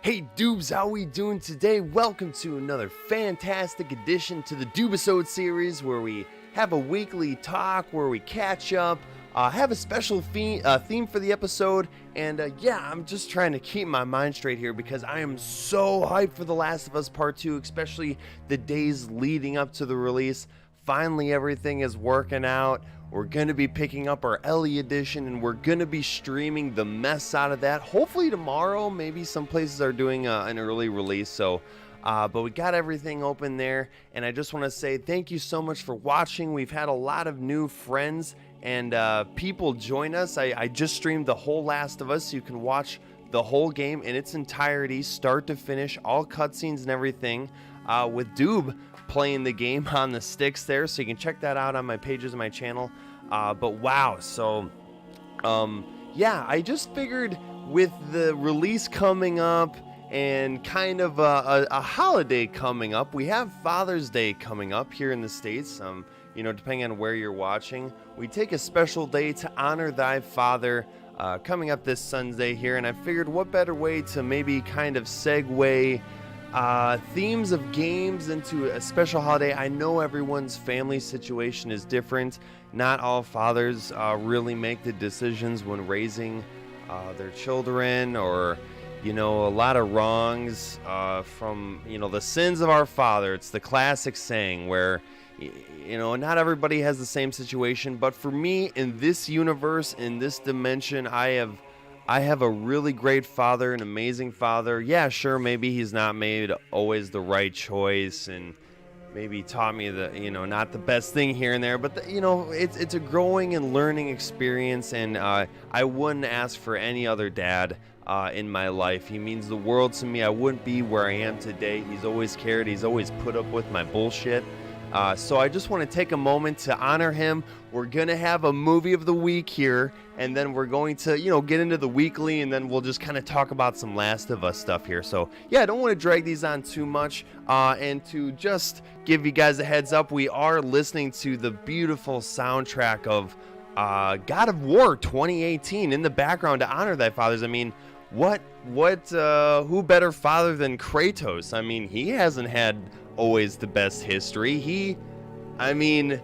Hey Doobs, how we doing today? Welcome to another fantastic addition to the DOOBISODE series where we have a weekly talk, where we catch up, have a special theme for the episode, and yeah, I'm just trying to keep my mind straight here because I am so hyped for The Last of Us Part 2, especially the days leading up to the release. Finally, everything is working out. We're going to be picking up our Ellie edition, and we're going to be streaming the mess out of that. Hopefully tomorrow. Maybe some places are doing an early release. So, but we got everything open there. And I just want to say thank you so much for watching. We've had a lot of new friends and people join us. I just streamed the whole Last of Us. So you can watch the whole game in its entirety, start to finish, all cutscenes and everything, with Doob playing the game on the sticks there, so you can check that out on my pages and my channel. But wow, so yeah, I just figured with the release coming up and kind of a holiday coming up, we have Father's Day coming up here in the States. You know, depending on where you're watching, we take a special day to honor thy father coming up this Sunday here, and I figured what better way to maybe kind of segue themes of games into a special holiday. I know everyone's family situation is different. Not all fathers really make the decisions when raising their children, or, you know, a lot of wrongs from, you know, the sins of our father. It's the classic saying where, you know, not everybody has the same situation. But for me, in this universe, in this dimension, I have a really great father, an amazing father. Yeah, sure, maybe he's not made always the right choice, and maybe taught me the, you know, not the best thing here and there, but you know, it's a growing and learning experience, and I wouldn't ask for any other dad in my life. He means the world to me. I wouldn't be where I am today. He's always cared. He's always put up with my bullshit. So I just want to take a moment to honor him. We're going to have a movie of the week here, and then we're going to, you know, get into the weekly, and then we'll just kind of talk about some Last of Us stuff here. So yeah, I don't want to drag these on too much, and to just give you guys a heads up, we are listening to the beautiful soundtrack of God of War 2018 in the background to honor thy fathers. I mean, who better father than Kratos? I mean, he hasn't had always the best history. I mean,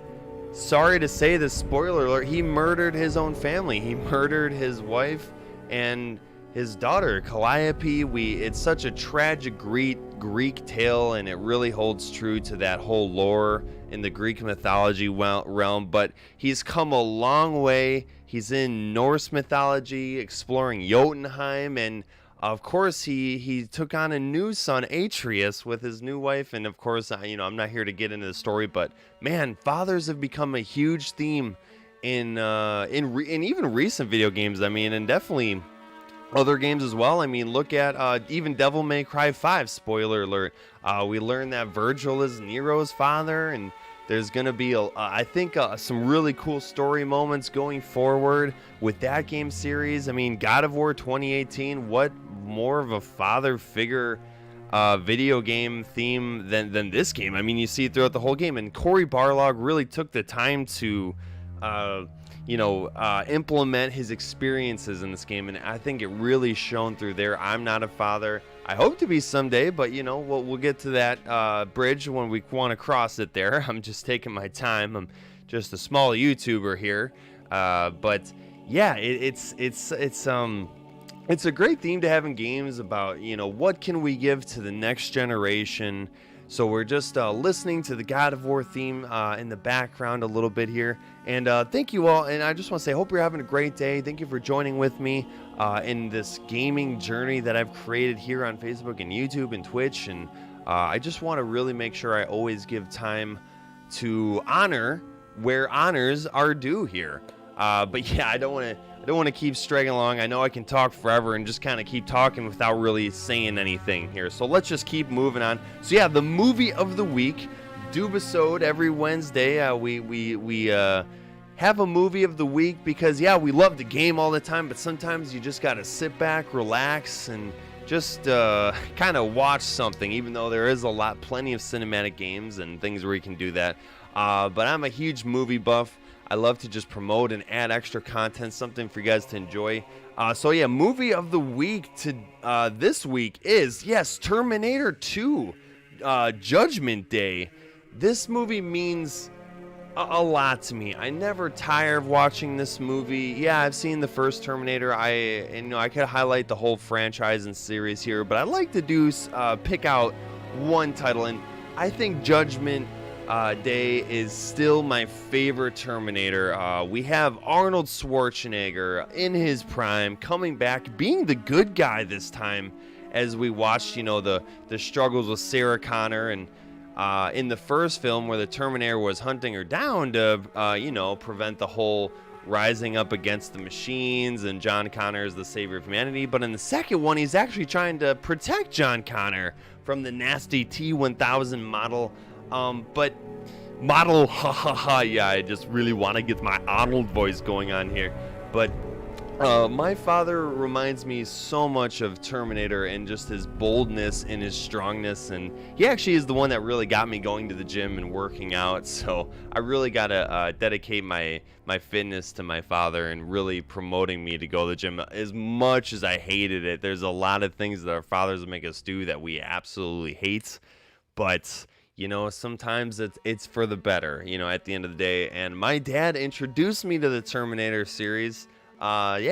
sorry to say this, spoiler alert, he murdered his own family. He murdered his wife and his daughter, Calliope. It's such a tragic Greek tale, and it really holds true to that whole lore in the Greek mythology realm. But he's come a long way. He's in Norse mythology, exploring Jotunheim, and of course, he took on a new son, Atreus, with his new wife. And of course, you know, I'm not here to get into the story, but man, fathers have become a huge theme in even recent video games. I mean, and definitely other games as well. I mean, look at even Devil May Cry 5. Spoiler alert. We learned that Virgil is Nero's father, and there's going to be, I think, some really cool story moments going forward with that game series. I mean, God of War 2018, what more of a father figure video game theme than this game? I mean, you see it throughout the whole game, and Cory Barlog really took the time to, implement his experiences in this game, and I think it really shone through there. I'm not a father. I hope to be someday, but you know, we'll get to that bridge when we want to cross it there. I'm just taking my time. I'm just a small YouTuber here, but yeah, it's a great theme to have in games about, you know, what can we give to the next generation. So we're just listening to the God of War theme in the background a little bit here. And thank you all. And I just want to say, hope you're having a great day. Thank you for joining with me in this gaming journey that I've created here on Facebook and YouTube and Twitch. And I just want to really make sure I always give time to honor where honors are due here. But yeah, I don't want to keep straggling along. I know I can talk forever and just kind of keep talking without really saying anything here. So let's just keep moving on. So yeah, the movie of the week, DOOBISODE, every Wednesday. We have a movie of the week because, yeah, we love the game all the time, but sometimes you just got to sit back, relax, and just kind of watch something, even though there is plenty of cinematic games and things where you can do that. But I'm a huge movie buff. I love to just promote and add extra content, something for you guys to enjoy. So yeah, movie of the week to this week is, yes, Terminator 2, Judgment Day. This movie means a lot to me. I never tire of watching this movie. Yeah, I've seen the first Terminator. I could highlight the whole franchise and series here, but I like to pick out one title, and I think Judgment Day is still my favorite Terminator. We have Arnold Schwarzenegger in his prime, coming back, being the good guy this time, as we watched, the struggles with Sarah Connor, and in the first film where the Terminator was hunting her down to, prevent the whole rising up against the machines, and John Connor is the savior of humanity. But in the second one, he's actually trying to protect John Connor from the nasty T-1000 model. Yeah, I just really want to get my Arnold voice going on here. But my father reminds me so much of Terminator, and just his boldness and his strongness, and he actually is the one that really got me going to the gym and working out. So I really got to dedicate my fitness to my father, and really promoting me to go to the gym. As much as I hated it, there's a lot of things that our fathers make us do that we absolutely hate, but sometimes it's for the better, at the end of the day. And my dad introduced me to the Terminator series.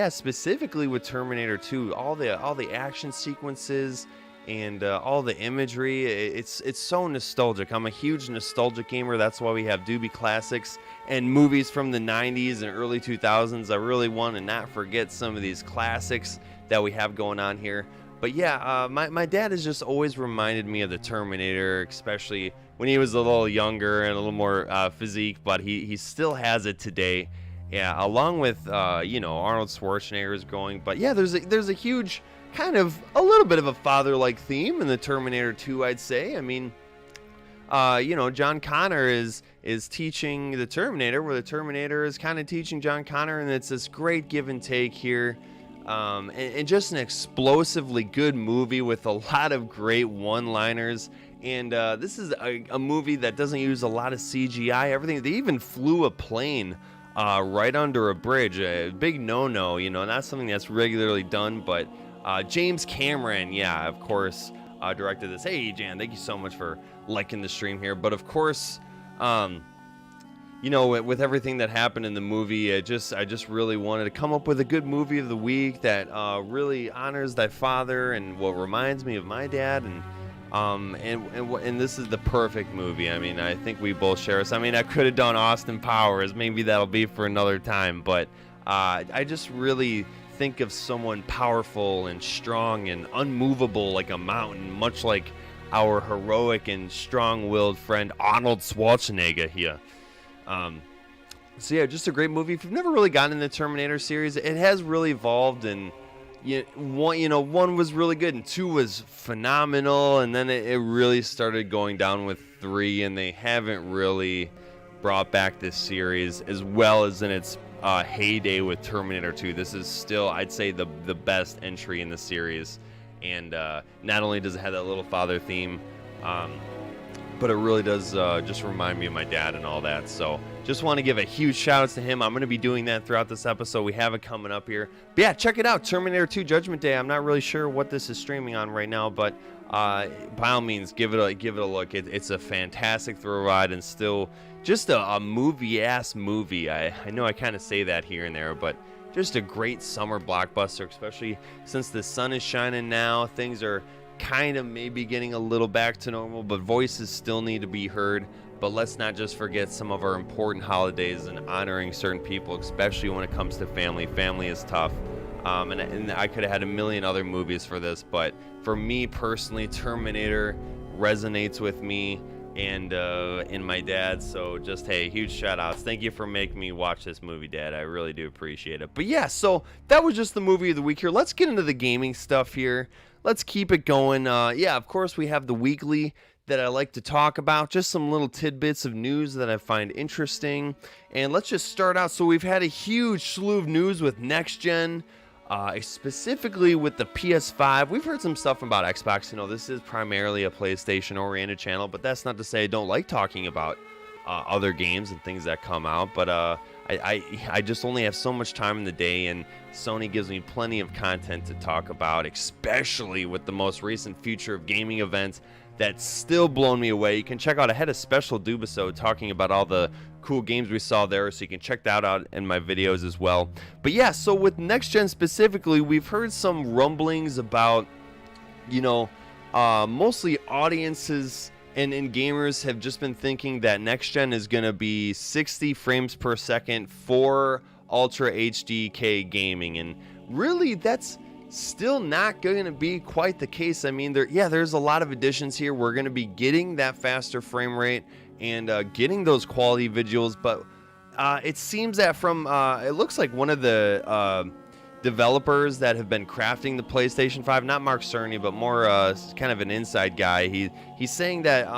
Specifically with Terminator 2, all the action sequences and all the imagery, it's so nostalgic. I'm a huge nostalgic gamer. That's why we have Doobie Classics and movies from the 90s and early 2000s. I really want to not forget some of these classics that we have going on here. But yeah, my dad has just always reminded me of the Terminator, especially when he was a little younger and a little more physique, but he still has it today. Yeah, along with Arnold Schwarzenegger is going. But yeah, there's a huge kind of a little bit of a father-like theme in the Terminator 2, I'd say. I mean, John Connor is teaching the Terminator, where the Terminator is kind of teaching John Connor, and it's this great give and take here. And just an explosively good movie with a lot of great one-liners. And this is a movie that doesn't use a lot of CGI. Everything, they even flew a plane right under a bridge. A big no-no, not something that's regularly done. But James Cameron, yeah, of course, directed this. Hey, Jan, thank you so much for liking the stream here. But of course, with everything that happened in the movie, I just really wanted to come up with a good movie of the week that really honors thy father and what reminds me of my dad, and this is the perfect movie. I mean, I think we both share this. I mean, I could have done Austin Powers. Maybe that'll be for another time, but I just really think of someone powerful and strong and unmovable like a mountain, much like our heroic and strong-willed friend Arnold Schwarzenegger here. So yeah, just a great movie. If you've never really gotten in the Terminator series, it has really evolved, and one was really good and 2 was phenomenal, and then it really started going down with 3, and they haven't really brought back this series as well as in its heyday with Terminator 2. This is still, I'd say, the best entry in the series, and not only does it have that little father theme, but it really does just remind me of my dad and all that. So just want to give a huge shout out to him. I'm going to be doing that throughout this episode. We have it coming up here. But yeah, check it out. Terminator 2 Judgment Day. I'm not really sure what this is streaming on right now, but by all means, give it a look. It's a fantastic thrill ride, and still just a movie-ass movie. I know I kind of say that here and there, but just a great summer blockbuster, especially since the sun is shining now. Things are kind of maybe getting a little back to normal, but voices still need to be heard. But let's not just forget some of our important holidays and honoring certain people, especially when it comes to family. Family is tough. And I could have had a million other movies for this, but for me personally, Terminator resonates with me and my dad. So just, hey, huge shout outs. Thank you for making me watch this movie, Dad. I really do appreciate it. But yeah, so that was just the movie of the week here. Let's get into the gaming stuff here. Let's keep it going. Yeah, of course, we have the weekly that I like to talk about, just some little tidbits of news that I find interesting. And let's just start out. So we've had a huge slew of news with next gen, specifically with the PS5. We've heard some stuff about Xbox. This is primarily a PlayStation oriented channel, but that's not to say I don't like talking about other games and things that come out. But I just only have so much time in the day, and Sony gives me plenty of content to talk about, especially with the most recent Future of Gaming event that's still blown me away. You can check out, I had a special Doobisode talking about all the cool games we saw there, so you can check that out in my videos as well. But yeah, so with next gen specifically, we've heard some rumblings about, you know, mostly audiences and gamers have just been thinking that next gen is going to be 60 frames per second for Ultra HDK gaming, and really that's still not going to be quite the case. I mean, there's a lot of additions here. We're going to be getting that faster frame rate and getting those quality visuals, but it seems that from it looks like one of the developers that have been crafting the PlayStation 5, not Mark Cerny, but more kind of an inside guy, he's saying that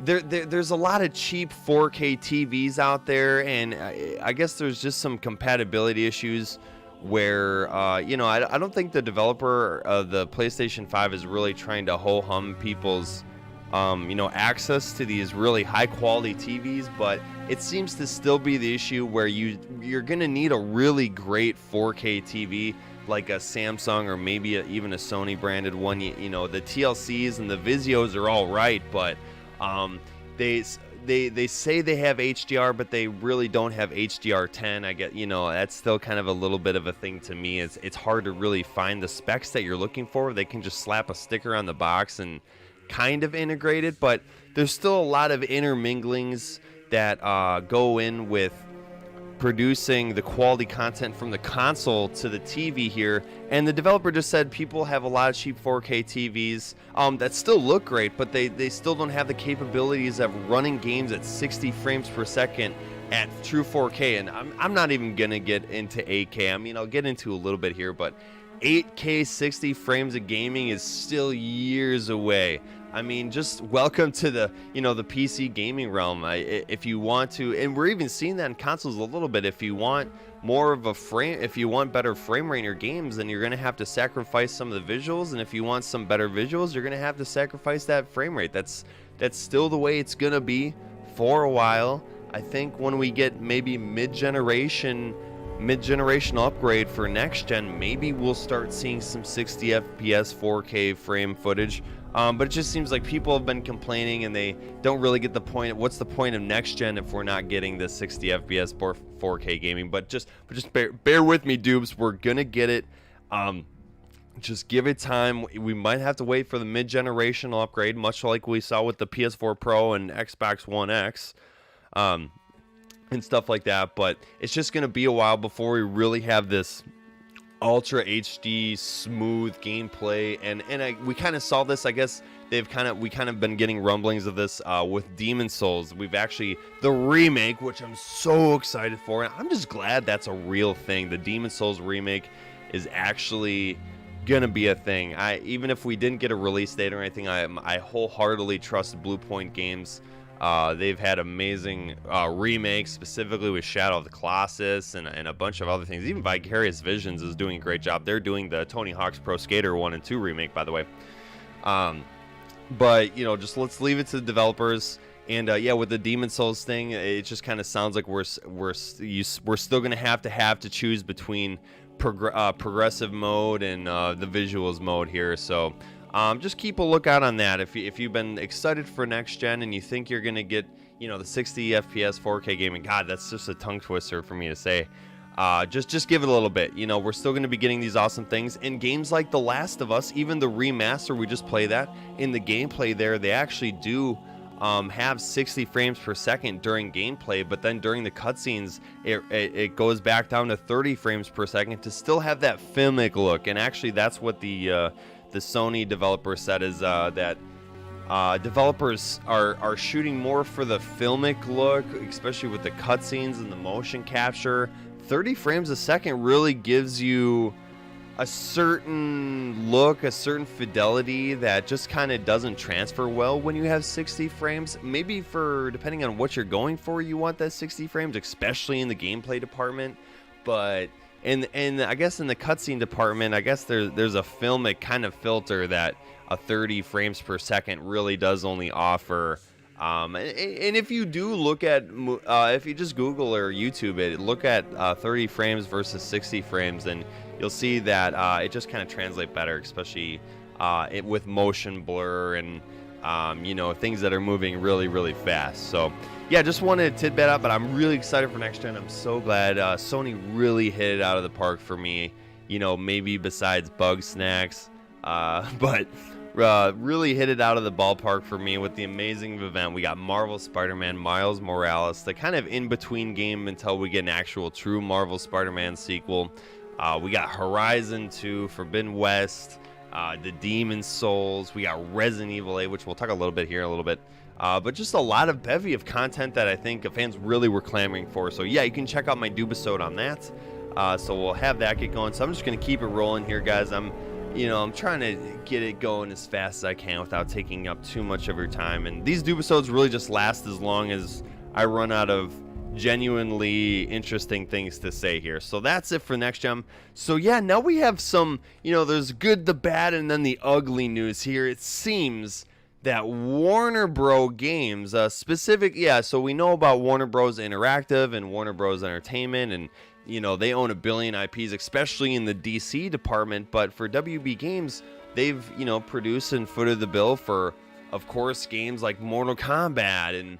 there's a lot of cheap 4K TVs out there, and I guess there's just some compatibility issues where you know, I don't think the developer of the PlayStation 5 is really trying to ho-hum people's you know, access to these really high quality TVs, but it seems to still be the issue where you're gonna need a really great 4K TV like a Samsung or maybe even a Sony branded one. You know, the TLCs and the Vizios are all right, but they say they have HDR, but they really don't have HDR10. I get, you know, that's still kind of a little bit of a thing to me. It's hard to really find the specs that you're looking for. They can just slap a sticker on the box and kind of integrate it, but there's still a lot of interminglings that go in with producing the quality content from the console to the TV here. And the developer just said people have a lot of cheap 4K TVs that still look great, but they still don't have the capabilities of running games at 60 frames per second at true 4K. And I'm not even gonna get into 8K. I mean, I'll get into a little bit here, but 8K 60 frames of gaming is still years away. I mean, just welcome to the, you know, the PC gaming realm. If you want to, and we're even seeing that in consoles a little bit, if you want more of a frame, if you want better frame rate in your games, then you're going to have to sacrifice some of the visuals, and if you want some better visuals, you're going to have to sacrifice that frame rate. That's still the way it's going to be for a while. I think when we get maybe mid-generation upgrade for next gen, maybe we'll start seeing some 60 FPS 4K frame footage. But it just seems like people have been complaining and they don't really get the point. What's the point of next gen if we're not getting the 60 FPS 4K gaming? But just bear with me, Doobs. We're gonna get it. Just give it time. We might have to wait for the mid-generational upgrade, much like we saw with the PS4 Pro and Xbox One X. And stuff like that, but it's just going to be a while before we really have this ultra HD smooth gameplay, and we kind of saw this. I guess we kind of been getting rumblings of this with Demon Souls. We've actually the remake, which I'm so excited for, and I'm just glad that's a real thing. The Demon Souls remake is actually gonna be a thing. Even if we didn't get a release date or anything, I wholeheartedly trust Blue Point Games. They've had amazing remakes, specifically with Shadow of the Colossus and a bunch of other things. Even Vicarious Visions is doing a great job. They're doing the Tony Hawk's Pro Skater 1 and 2 remake, by the way. But, you know, just let's leave it to the developers. And, yeah, with the Demon Souls thing, it just kind of sounds like we're still going to have to choose between progressive mode and the visuals mode here. So just keep a lookout on that. If you've been excited for next gen and you think you're gonna get, you know, the 60 FPS 4K gaming, God, that's just a tongue twister for me to say. Just give it a little bit. You know, we're still gonna be getting these awesome things in games like The Last of Us. Even the remaster, we just play that in the gameplay there. They actually do have 60 frames per second during gameplay, but then during the cutscenes, it goes back down to 30 frames per second to still have that filmic look. And actually, that's what the Sony developer said, is that developers are shooting more for the filmic look, especially with the cutscenes and the motion capture. 30 frames a second really gives you a certain look, a certain fidelity that just kind of doesn't transfer well when you have 60 frames. Maybe depending on what you're going for, you want that 60 frames, especially in the gameplay department. But and I guess in the cutscene department, I guess there's a filmic kind of filter that a 30 frames per second really does only offer And if you do look at, if you just Google or YouTube it, look at 30 frames versus 60 frames, and you'll see that it just kind of translates better, especially with motion blur and things that are moving really, really fast. So yeah, just wanted to tidbit up, but I'm really excited for next gen. I'm so glad Sony really hit it out of the park for me. Maybe besides Bug Snacks, but really hit it out of the ballpark for me with the amazing event. We got Marvel Spider-Man Miles Morales, the kind of in-between game until we get an actual true Marvel Spider-Man sequel. We got Horizon 2, Forbidden West, the Demon Souls. We got Resident Evil 8, which we'll talk a little bit here in a little bit. But just a lot of bevy of content that I think fans really were clamoring for. So yeah, you can check out my Doobisode on that. So we'll have that get going. So I'm just going to keep it rolling here, guys. I'm trying to get it going as fast as I can without taking up too much of your time. And these Doobisodes really just last as long as I run out of genuinely interesting things to say here. So that's it for next gen. So yeah, now we have some, there's good, the bad, and then the ugly news here. It seems that Warner Bros. Games, so we know about Warner Bros. Interactive and Warner Bros. Entertainment, and they own a billion IPs, especially in the DC department. But for WB Games, they've, produced and footed the bill for, of course, games like Mortal Kombat and,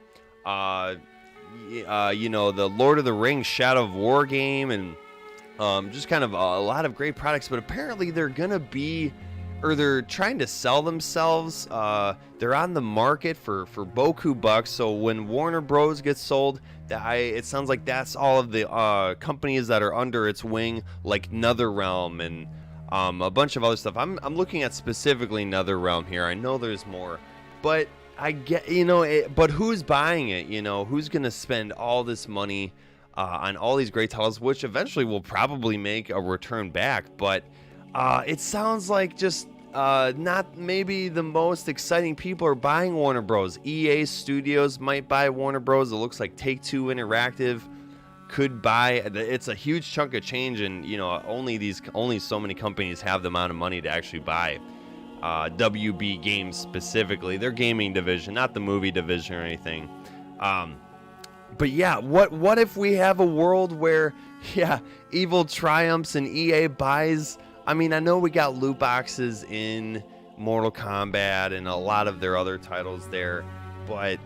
the Lord of the Rings Shadow of War game, and just kind of a lot of great products. But apparently they're going to be, or they're trying to sell themselves. They're on the market for boku bucks. So when Warner Bros. Gets sold, it sounds like that's all of the companies that are under its wing, like NetherRealm and a bunch of other stuff. I'm looking at specifically NetherRealm here. I know there's more, but I get, but who's buying it? Who's going to spend all this money on all these great titles, which eventually will probably make a return back. But it sounds like just not maybe the most exciting people are buying Warner Bros. EA Studios might buy Warner Bros. It looks like Take-Two Interactive could buy. It's a huge chunk of change, and only so many companies have the amount of money to actually buy WB Games specifically, their gaming division, not the movie division or anything. But yeah, what if we have a world where evil triumphs and EA buys? I mean, I know we got loot boxes in Mortal Kombat and a lot of their other titles there, but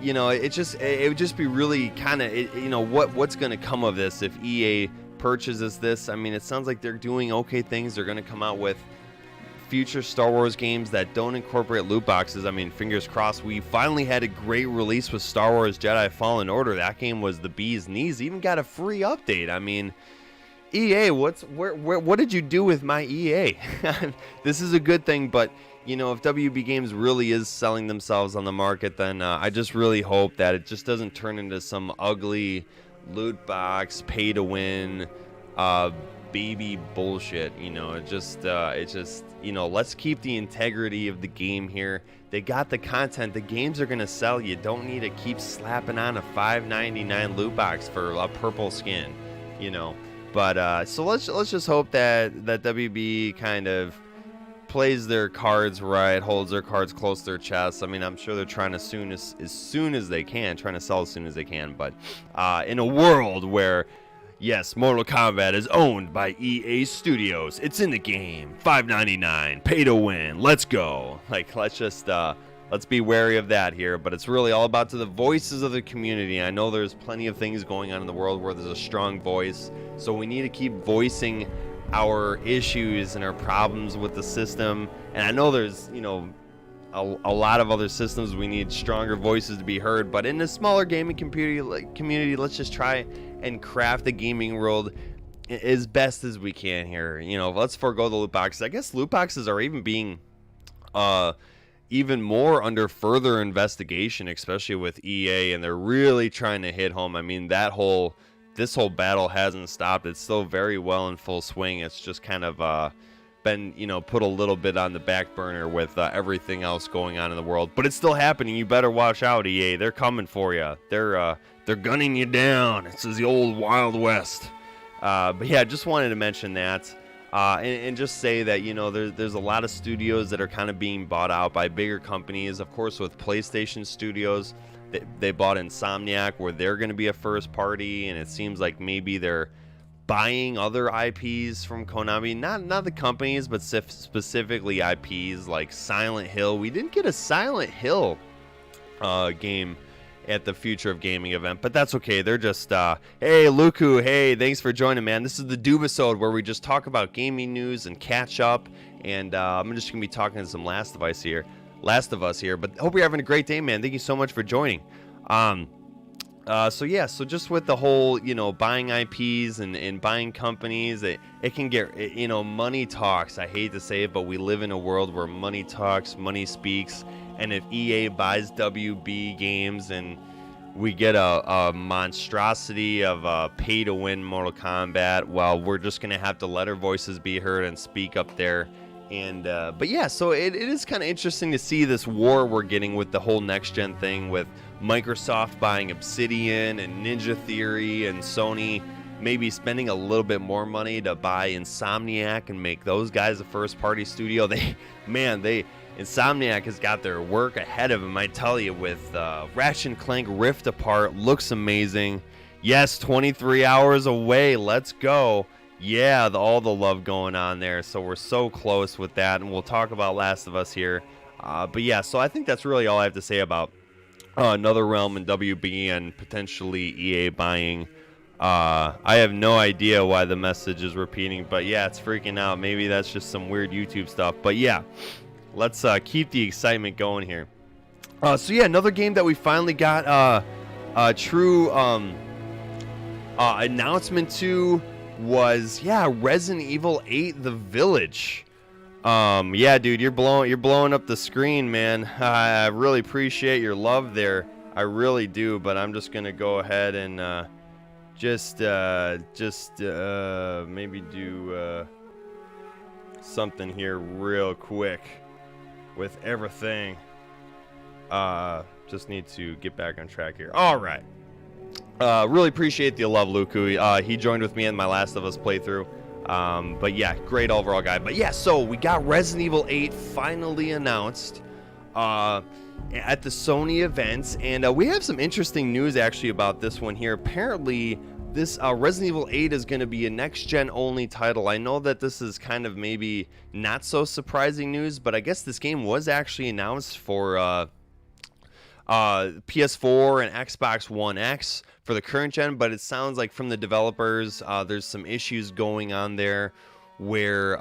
it would just be really kind of what's going to come of this if EA purchases this. I mean, it sounds like they're doing okay things. They're going to come out with future Star Wars games that don't incorporate loot boxes. I mean, fingers crossed. We finally had a great release with Star Wars Jedi Fallen Order. That game was the bee's knees. Even got a free update. I mean, EA, what did you do with my EA? This is a good thing, but if WB Games really is selling themselves on the market, then I just really hope that it just doesn't turn into some ugly loot box pay to win baby bullshit. Let's keep the integrity of the game here. They got the content. The games are going to sell. You don't need to keep slapping on a $5.99 loot box for a purple skin, But so let's just hope that WB kind of plays their cards right, holds their cards close to their chest. I mean, I'm sure they're trying as soon as they can, trying to sell as soon as they can. But in a world where, yes, Mortal Kombat is owned by EA Studios, it's in the game, $5.99, pay to win, let's go. Let's be wary of that here, but it's really all about the voices of the community. I know there's plenty of things going on in the world where there's a strong voice, so we need to keep voicing our issues and our problems with the system. And I know there's, a lot of other systems we need stronger voices to be heard, but in a smaller gaming community, let's just try and craft the gaming world as best as we can here. Let's forego the loot boxes. I guess loot boxes are even being even more under further investigation, especially with EA, and they're really trying to hit home. I mean, this whole battle hasn't stopped. It's still very well in full swing. It's just kind of been, put a little bit on the back burner with everything else going on in the world. But it's still happening. You better watch out, EA. They're coming for you. They're gunning you down. This is the old Wild West. But yeah, just wanted to mention that. and just say that, you know, there's a lot of studios that are kind of being bought out by bigger companies. Of course, with PlayStation Studios, they bought Insomniac, where they're going to be a first party, and it seems like maybe they're buying other IPs from Konami. Not the companies, but specifically IPs like Silent Hill. We didn't get a Silent Hill game at the Future of Gaming event, but that's okay. They're just hey Luku, hey, thanks for joining, man. This is the Doobisode, where we just talk about gaming news and catch up, and I'm just gonna be talking to some Last of Us here, but hope you're having a great day, man. Thank you so much for joining. So just with the whole, you know, buying IPs and buying companies, it can get, you know, money talks. I hate to say it, but we live in a world where money talks, money speaks. And if EA buys WB Games and we get a monstrosity of pay-to-win Mortal Kombat, well, we're just going to have to let our voices be heard and speak up there. And but yeah, so it is kind of interesting to see this war we're getting with the whole next-gen thing, with Microsoft buying Obsidian and Ninja Theory, and Sony maybe spending a little bit more money to buy Insomniac and make those guys a first-party studio. Insomniac has got their work ahead of them, I tell you, with Ratchet & Clank Rift Apart. Looks amazing. Yes, 23 hours away. Let's go. Yeah, all the love going on there. So we're so close with that, and we'll talk about Last of Us here. But yeah, so I think that's really all I have to say about NetherRealm and WB and potentially EA buying. I have no idea why the message is repeating, but yeah, it's freaking out. Maybe that's just some weird YouTube stuff. But yeah, let's keep the excitement going here. So yeah, another game that we finally got a true announcement to was, yeah, Resident Evil 8 The Village. Yeah, dude, you're blowing up the screen, man. I really appreciate your love there. I really do, but I'm just gonna go ahead and just maybe do something here real quick with everything. Just need to get back on track here. All right. Really appreciate the love, Luku. He joined with me in my Last of Us playthrough. But yeah, great overall guy. But yeah, so we got Resident Evil 8 finally announced at the Sony events, and we have some interesting news actually about this one here. Apparently, this Resident Evil 8 is going to be a next-gen only title. I know that this is kind of maybe not so surprising news, but I guess this game was actually announced for PS4 and Xbox One X for the current gen, but it sounds like from the developers there's some issues going on there where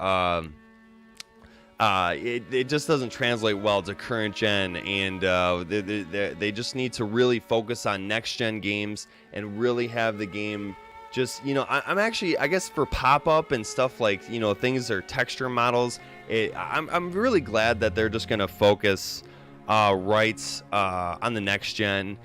it just doesn't translate well to current gen, and they just need to really focus on next gen games and really have the game just, you know, I'm actually, I guess for pop-up and stuff like, you know, things are texture models, I'm really glad that they're just gonna focus rights on the next gen.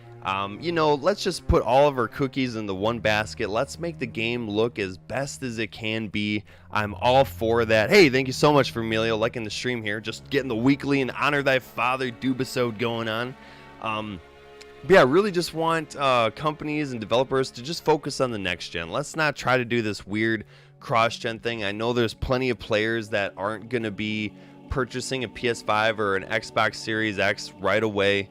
You know, let's just put all of our cookies in the one basket. Let's make the game look as best as it can be. I'm all for that. Hey, thank you so much for Emilio liking the stream here, just getting the weekly and honor thy father Doobisode going on. But yeah, really just want companies and developers to just focus on the next gen. Let's not try to do this weird cross-gen thing. I know there's plenty of players that aren't going to be purchasing a PS5 or an Xbox Series X right away.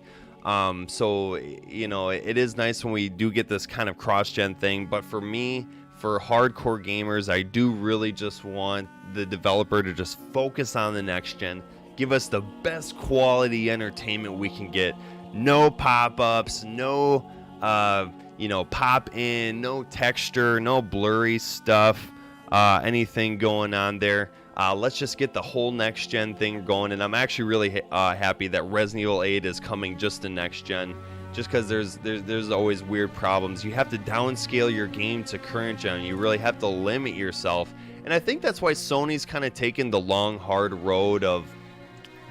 So, you know, it is nice when we do get this kind of cross-gen thing, but for me, for hardcore gamers, I do really just want the developer to just focus on the next gen, give us the best quality entertainment we can get. No pop-ups, no, you know, pop-in, no texture, no blurry stuff, anything going on there. Let's just get the whole next-gen thing going, and I'm actually really happy that Resident Evil 8 is coming just to next-gen, just because there's always weird problems. You have to downscale your game to current-gen. You really have to limit yourself, and I think that's why Sony's kind of taken the long, hard road of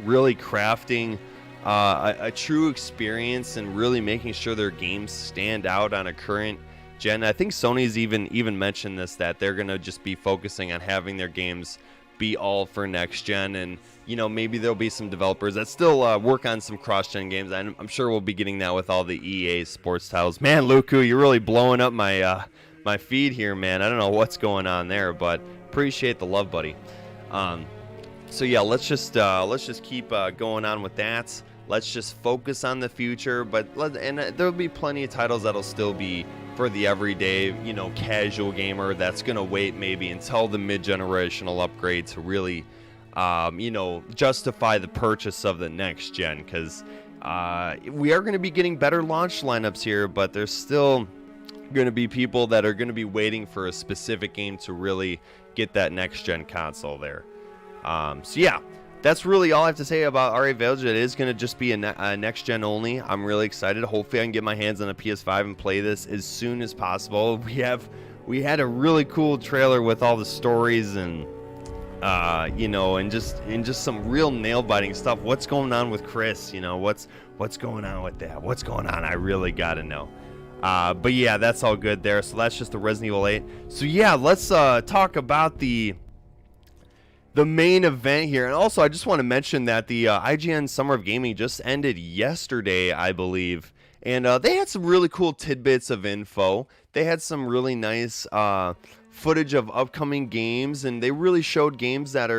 really crafting a true experience and really making sure their games stand out on a current gen. I think Sony's even mentioned this, that they're going to just be focusing on having their games be all for next gen, and you know, maybe there'll be some developers that still work on some cross-gen games. I'm sure we'll be getting that with all the EA sports titles. Man, Luku, you're really blowing up my my feed here, man. I don't know what's going on there, but Appreciate the love, buddy. So yeah, let's just keep going on with that. Let's just focus on the future, and there'll be plenty of titles that'll still be for the everyday, casual gamer that's gonna wait maybe until the mid-generational upgrade to really, justify the purchase of the next gen, because we are going to be getting better launch lineups here, but there's still going to be people that are going to be waiting for a specific game to really get that next gen console there. So yeah, that's really all I have to say about RA Village. It is going to just be a next gen only. I'm really excited. Hopefully I can get my hands on a PS5 and play this as soon as possible. We had a really cool trailer with all the stories and and just some real nail-biting stuff. What's going on with Chris? What's going on with that? What's going on? I really gotta know. But yeah, that's all good there. So that's just the Resident Evil 8. So yeah, let's talk about the main event here. And also, I just want to mention that the IGN Summer of Gaming just ended yesterday, I believe. And they had some really cool tidbits of info. They had some really nice footage of upcoming games, and they really showed games that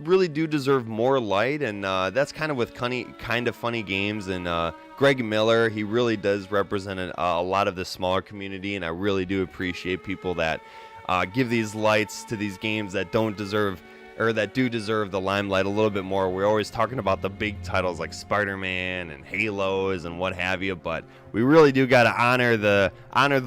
really do deserve more light. And that's kind of with kind of funny games. And Greg Miller, he really does represent a lot of the smaller community, and I really do appreciate people that give these lights to these games that don't deserve, or that do deserve the limelight a little bit more. We're always talking about the big titles like Spider-Man and Halos and what have you, but we really do got to honor the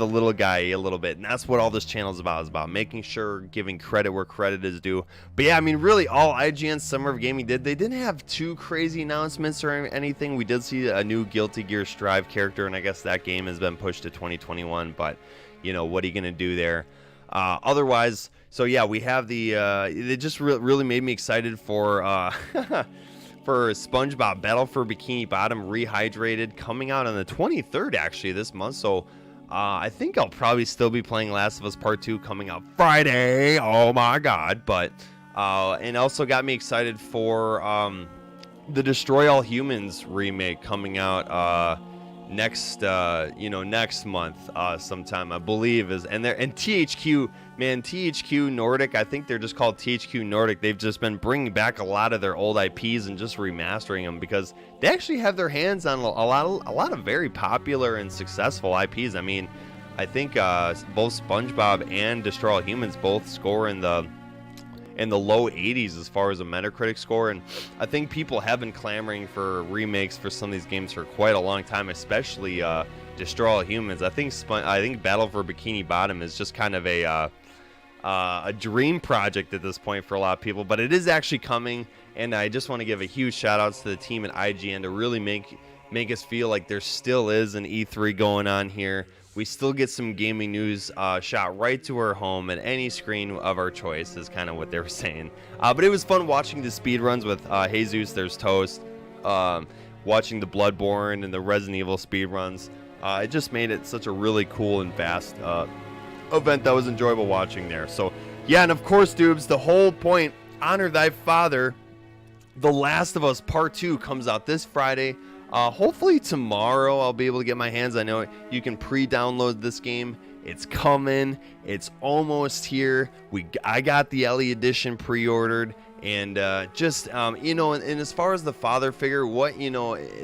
little guy a little bit, and that's what all this channel is about making sure, giving credit where credit is due. But yeah, I mean, really all IGN Summer of Gaming they didn't have too crazy announcements or anything. We did see a new Guilty Gear Strive character, and I guess that game has been pushed to 2021, but what are you gonna do there? Otherwise, so yeah, we have it just really made me excited for for SpongeBob Battle for Bikini Bottom Rehydrated, coming out on the 23rd actually this month. So I think I'll probably still be playing Last of Us Part 2 coming out Friday. Oh my god. But and also got me excited for the Destroy All Humans remake coming out next month sometime, I believe. And THQ, man, THQ Nordic, I think they're just called THQ Nordic. They've just been bringing back a lot of their old IPs and just remastering them, because they actually have their hands on a lot of very popular and successful IPs. I mean, I think both SpongeBob and Destroy All Humans both score in the low 80s as far as a Metacritic score, and I think people have been clamoring for remakes for some of these games for quite a long time, especially Destroy All Humans. I think Battle for Bikini Bottom is just kind of a dream project at this point for a lot of people, but it is actually coming, and I just want to give a huge shout out to the team at IGN to really make us feel like there still is an E3 going on here. We still get some gaming news shot right to our home at any screen of our choice, is kind of what they were saying. But it was fun watching the speedruns with Jesus There's Toast, watching the Bloodborne and the Resident Evil speedruns. It just made it such a really cool and fast event that was enjoyable watching there. So, yeah, and of course, Doobs, the whole point, honor thy father. The Last of Us Part 2 comes out this Friday. Hopefully tomorrow I'll be able to get my hands. I know you can pre-download this game. It's coming. It's almost here. I got the Ellie edition pre-ordered, and and as far as the father figure,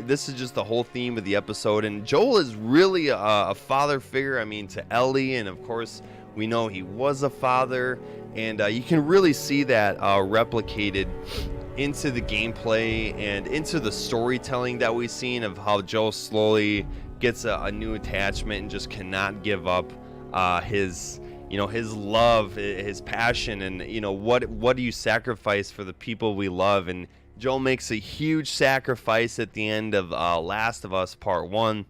this is just the whole theme of the episode. And Joel is really a father figure. I mean, to Ellie, and of course we know he was a father, and you can really see that replicated into the gameplay and into the storytelling that we've seen of how Joel slowly gets a new attachment and just cannot give up his love, his passion, and what do you sacrifice for the people we love. And Joel makes a huge sacrifice at the end of Last of Us Part 1.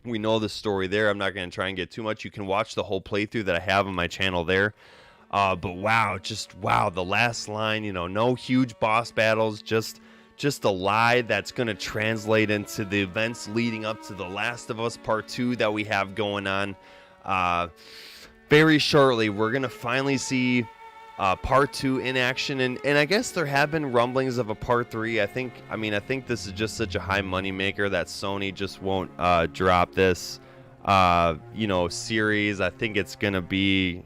We know the story there. I'm not going to try and get too much. You can watch the whole playthrough that I have on my channel there. But wow, the last line, no huge boss battles, just a lie that's going to translate into the events leading up to The Last of Us Part 2 that we have going on. Very shortly, we're going to finally see Part 2 in action, and I guess there have been rumblings of a Part 3. I think this is just such a high money maker that Sony just won't drop this series. I think it's going to be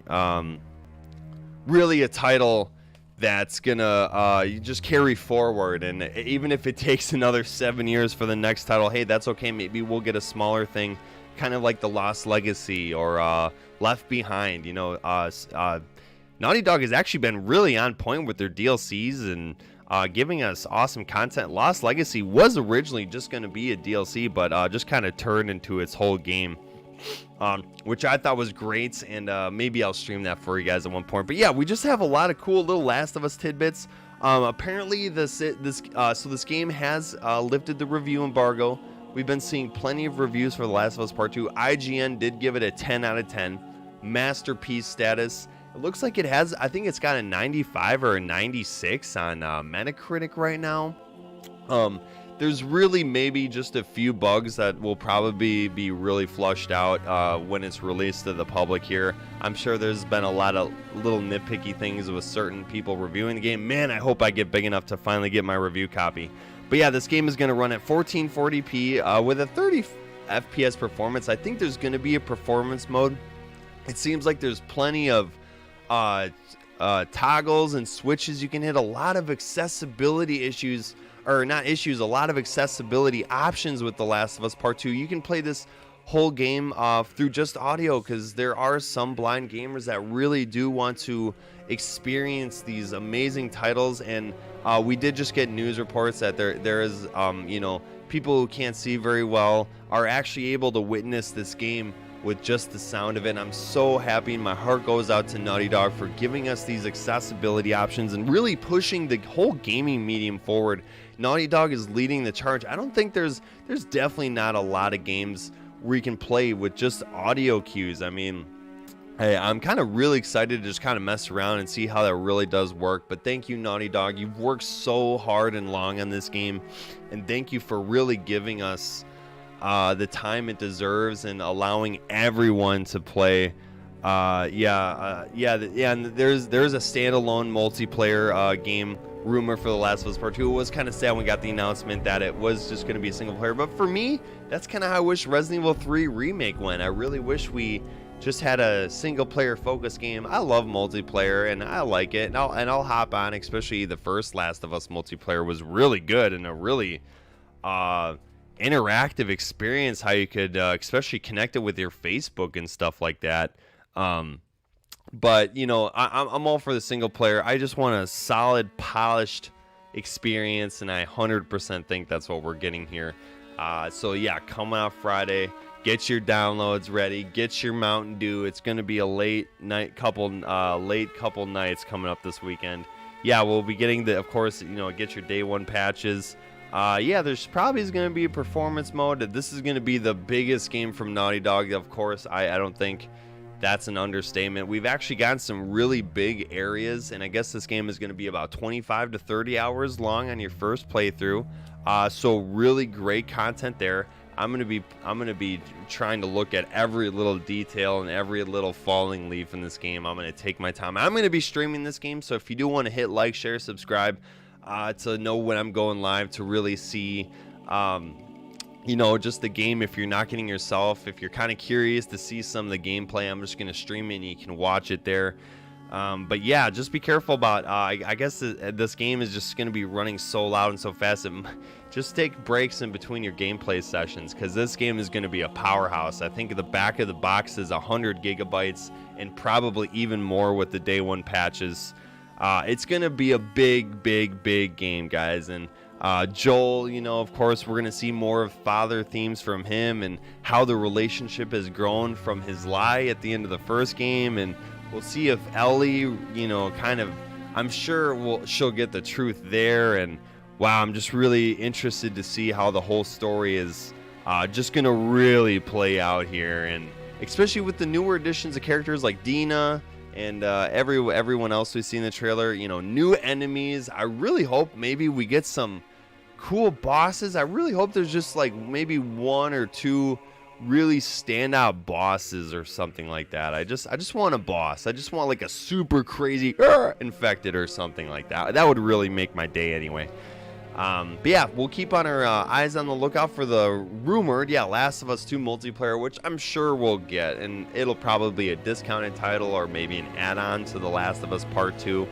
really a title that's gonna just carry forward. And even if it takes another 7 years for the next title, hey, that's okay. Maybe we'll get a smaller thing, kind of like the Lost Legacy or Left Behind. Naughty Dog has actually been really on point with their DLCs and giving us awesome content. Lost Legacy was originally just going to be a DLC, but just kind of turned into its whole game, which I thought was great, and maybe I'll stream that for you guys at one point. But yeah, we just have a lot of cool little Last of Us tidbits. Apparently, this game has lifted the review embargo. We've been seeing plenty of reviews for The Last of Us Part 2. IGN did give it a 10 out of 10. Masterpiece status. It looks like it has, I think it's got a 95 or a 96 on Metacritic right now. There's really maybe just a few bugs that will probably be really flushed out when it's released to the public here. I'm sure there's been a lot of little nitpicky things with certain people reviewing the game. Man, I hope I get big enough to finally get my review copy. But yeah, this game is going to run at 1440p with a 30 FPS performance. I think there's going to be a performance mode. It seems like there's plenty of toggles and switches you can hit. A lot of accessibility issues, or not issues, a lot of accessibility options with The Last of Us Part 2. You can play this whole game through just audio, because there are some blind gamers that really do want to experience these amazing titles. And we did just get news reports that there is people who can't see very well are actually able to witness this game with just the sound of it. And I'm so happy, and my heart goes out to Naughty Dog for giving us these accessibility options and really pushing the whole gaming medium forward. Naughty Dog is leading the charge. I don't think there's definitely not a lot of games where you can play with just audio cues. I mean, hey, I'm kind of really excited to just kind of mess around and see how that really does work. But thank you, Naughty Dog. You've worked so hard and long on this game, and thank you for really giving us the time it deserves and allowing everyone to play. And there's a standalone multiplayer game rumor for The Last of Us Part 2. It was kind of sad when we got the announcement that it was just going to be a single player, but for me, that's kind of how I wish Resident Evil 3 Remake went. I really wish we just had a single player focused game. I love multiplayer and I like it, and I'll hop on. Especially the first Last of Us multiplayer was really good and a really interactive experience, how you could especially connect it with your Facebook and stuff like that. But I'm all for the single player. I just want a solid, polished experience, and I 100% think that's what we're getting here. So yeah, come out Friday, get your downloads ready, get your Mountain Dew. It's going to be a late couple nights coming up this weekend. Yeah, we'll be getting of course, get your day one patches. There's probably is going to be a performance mode. This is going to be the biggest game from Naughty Dog, of course. I don't think that's an understatement. We've actually gotten some really big areas, and I guess this game is going to be about 25 to 30 hours long on your first playthrough. So really great content there. I'm going to be trying to look at every little detail and every little falling leaf in this game. I'm going to take my time. I'm going to be streaming this game, so if you do want to hit like, share, subscribe, to know when I'm going live, to really see just the game. If you're not getting yourself, if you're kind of curious to see some of the gameplay, I'm just going to stream it and you can watch it there. But yeah, just be careful about I guess this game is just going to be running so loud and so fast. Just take breaks in between your gameplay sessions, because this game is going to be a powerhouse. I think the back of the box is 100 gigabytes and probably even more with the day one patches. It's going to be a big game, guys. And Joel, of course, we're going to see more of father themes from him and how the relationship has grown from his lie at the end of the first game. And we'll see if Ellie, I'm sure she'll get the truth there. And wow, I'm just really interested to see how the whole story is just going to really play out here. And especially with the newer additions of characters like Dina and everyone else we see in the trailer, new enemies. I really hope maybe we get some cool bosses. I really hope there's just like maybe one or two really standout bosses or something like that. I just want a boss. I just want like a super crazy infected or something like that. That would really make my day anyway. But yeah, we'll keep on our eyes on the lookout for the rumored, Last of Us 2 multiplayer, which I'm sure we'll get, and it'll probably be a discounted title or maybe an add-on to The Last of Us Part 2.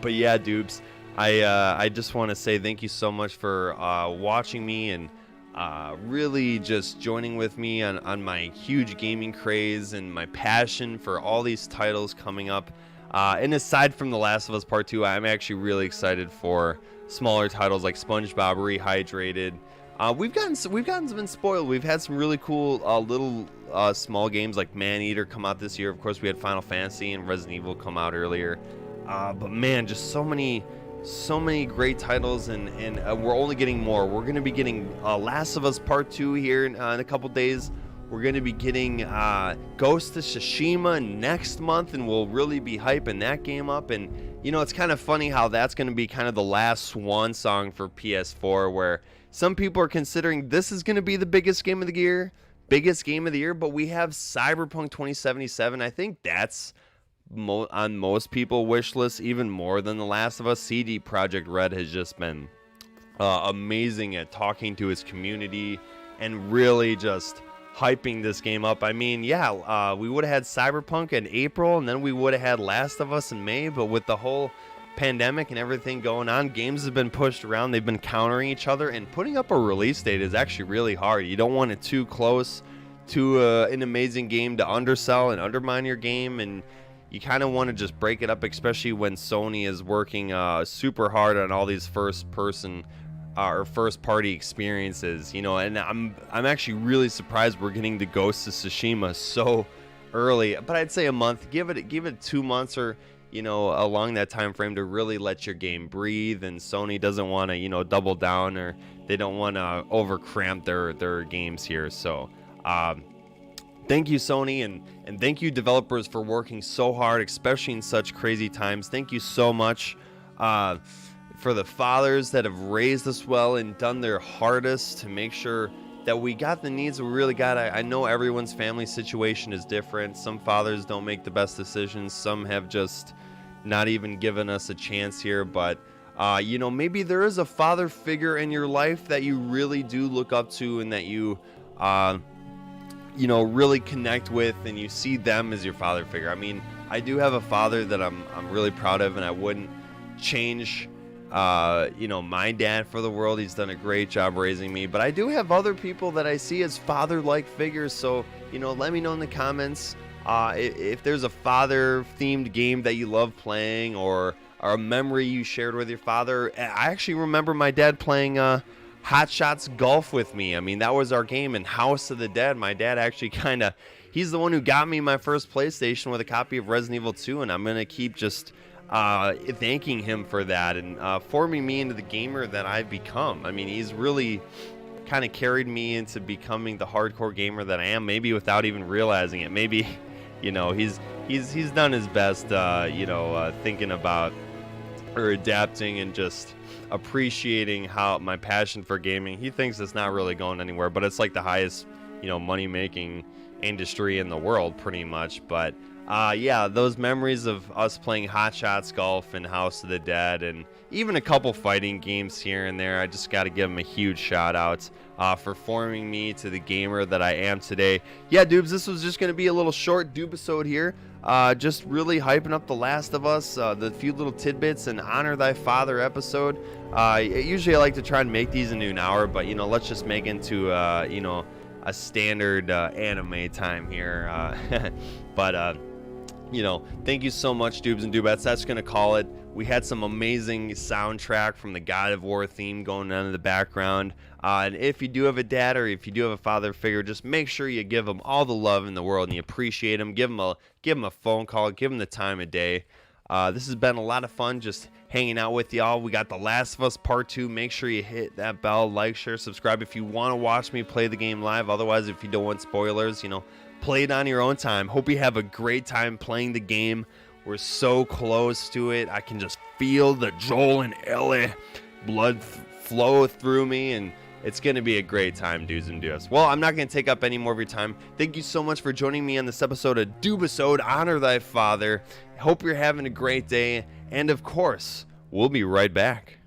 But yeah, Doobs, I just want to say thank you so much for watching me and really just joining with me on my huge gaming craze and my passion for all these titles coming up. And aside from The Last of Us Part 2, I'm actually really excited for smaller titles like SpongeBob Rehydrated. We've been spoiled. We've had some really cool little small games like Maneater come out this year. Of course, we had Final Fantasy and Resident Evil come out earlier. But man, just so many great titles, and we're only getting more. We're going to be getting Last of Us Part 2 here in a couple days. We're going to be getting Ghost of Tsushima next month, and we'll really be hyping that game up. And, you know, it's kind of funny how that's going to be kind of the last swan song for PS4, where some people are considering this is going to be the biggest game of the year, but we have Cyberpunk 2077. I think that's on most people's wish lists, even more than The Last of Us. CD Projekt Red has just been amazing at talking to his community and really just hyping this game up. I mean, we would have had Cyberpunk in April, and then we would have had Last of Us in May, but with the whole pandemic and everything going on, games have been pushed around. They've been countering each other, and putting up a release date is actually really hard. You don't want it too close to an amazing game to undersell and undermine your game, and you kind of want to just break it up, especially when Sony is working super hard on all these first-party experiences, you know. And I'm actually really surprised we're getting the Ghost of Tsushima so early. But I'd say a month. Give it 2 months or, you know, along that time frame to really let your game breathe. And Sony doesn't want to, you know, double down, or they don't want to over cramp their games here. So thank you, Sony, and thank you, developers, for working so hard, especially in such crazy times. Thank you so much for the fathers that have raised us well and done their hardest to make sure that we got the needs we really got. I know everyone's family situation is different. Some fathers don't make the best decisions. Some have just not even given us a chance here. But, you know, maybe there is a father figure in your life that you really do look up to and that you really connect with, and you see them as your father figure. I mean, I do have a father that I'm really proud of, and I wouldn't change my dad for the world. He's done a great job raising me, but I do have other people that I see as father-like figures. So, you know, let me know in the comments if there's a father-themed game that you love playing, or a memory you shared with your father. I actually remember my dad playing Hot Shots Golf with me. I mean, that was our game. In House of the Dead, my dad actually he's the one who got me my first PlayStation with a copy of Resident Evil 2, and I'm going to keep just thanking him for that and forming me into the gamer that I've become. I mean, he's really kind of carried me into becoming the hardcore gamer that I am, maybe without even realizing it. Maybe, you know, he's done his best, thinking about or adapting and just appreciating how my passion for gaming. He thinks it's not really going anywhere, but it's like the highest, money making industry in the world pretty much. But those memories of us playing Hot Shots Golf and House of the Dead, and even a couple fighting games here and there, I just got to give him a huge shout out for forming me to the gamer that I am today. Yeah, Doobs, this was just going to be a little short Doobisode here. Just really hyping up The Last of Us, the few little tidbits, and Honor Thy Father episode. Usually I like to try and make these into an hour, but, let's just make it into, a standard anime time here. But thank you so much, Doobs and Doobettes. That's going to call it. We had some amazing soundtrack from the God of War theme going on in the background. And if you do have a dad, or if you do have a father figure, just make sure you give them all the love in the world and you appreciate them. Give them a phone call. Give them the time of day. This has been a lot of fun just hanging out with y'all. We got The Last of Us Part 2. Make sure you hit that bell, like, share, subscribe if you want to watch me play the game live. Otherwise, if you don't want spoilers, play it on your own time. Hope you have a great time playing the game. We're so close to it. I can just feel the Joel and Ellie blood flow through me, and it's going to be a great time, dudes and dudes. Well, I'm not going to take up any more of your time. Thank you so much for joining me on this episode of Doobisode, Honor Thy Father. Hope you're having a great day, and of course, we'll be right back.